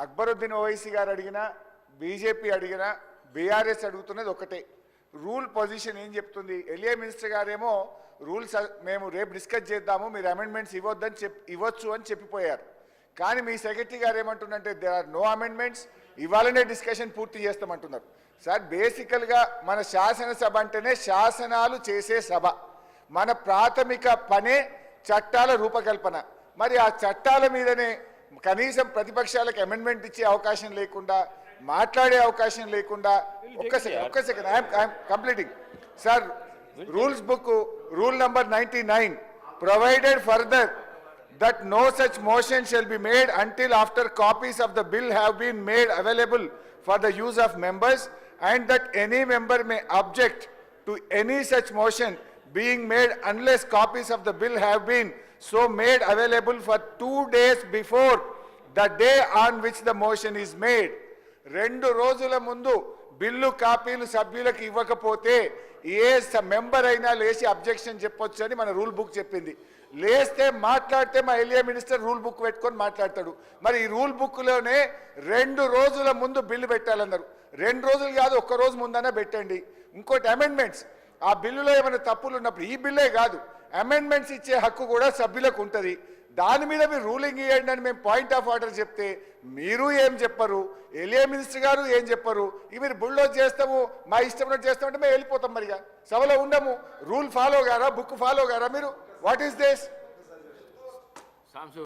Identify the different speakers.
Speaker 1: అక్బరుద్దీన్ ఓవైసీ గారు అడిగినా బీజేపీ అడిగినా బీఆర్ఎస్ అడుగుతున్నది ఒకటే, రూల్ పొజిషన్ ఏం చెప్తుంది? ఎల్ఏ మినిస్టర్ గారేమో రూల్స్ మేము రేపు డిస్కస్ చేద్దాము, మీరు అమెండ్మెంట్స్ ఇవ్వచ్చు అని చెప్పిపోయారు. కానీ మీ సెక్రటరీ గారు ఏమంటున్నంటే దేర్ ఆర్ నో అమెండ్మెంట్స్, ఇవాళనే డిస్కషన్ పూర్తి చేస్తామంటున్నారు. సార్ బేసికల్గా మన శాసనసభ అంటేనే శాసనాలు చేసే సభ. మన ప్రాథమిక పనే చట్టాల రూపకల్పన. మరి ఆ చట్టాల మీదనే కనీసం ప్రతిపక్షాలకు అమెండ్మెంట్ ఇచ్చే అవకాశం లేకుండా, మాట్లాడే అవకాశం లేకుండా, ఒక్క second I'm completing sir. Rules book rule number 99 provided further that no such motion shall be made until after copies of the bill have been made available for the use of members, and that any member may object to any such motion being made unless copies of the bill have been so made available for 2 days before the day on which the motion is made. 2 రోజుల ముందు bill కాపీలు సభ్యులకు ఇవ్వకపోతే a member అయినా లేచి objection చెప్పొచ్చు అని మన రూల్ బుక్ చెప్పింది. లేస్తే మాట్లాడితే మా ఎల్ఏ మినిస్టర్ రూల్ బుక్ పెట్టుకొని మాట్లాడతాడు. మరి ఈ రూల్ బుక్లోనే 2 రోజుల ముందు బిల్లు పెట్టాలన్నారు. 2 రోజులు కాదు, 1 రోజు ముందనే పెట్టండి. ఇంకోటి అమెండ్మెంట్స్, ఆ బిల్లులో ఏమైనా తప్పులు ఉన్నప్పుడు, ఈ బిల్లే కాదు అమెండ్మెంట్స్ ఇచ్చే హక్కు కూడా సభ్యులకు ఉంటుంది. దాని మీద మీరు రూలింగ్ ఇవ్వండి అని మేము పాయింట్ ఆఫ్ ఆర్డర్ చెప్తే మీరు ఏం చెప్పరు, ఎల్ఏ మినిస్టర్ గారు ఏం చెప్పరు. ఇవి మీరు బుల్డోజ్ చేస్తాము, మా ఇష్టం చేస్తామంటే మేము వెళ్ళిపోతాం. మరిగా సభలో ఉండము. రూల్ ఫాలో గారా, బుక్ ఫాలో గారా మీరు? What is this?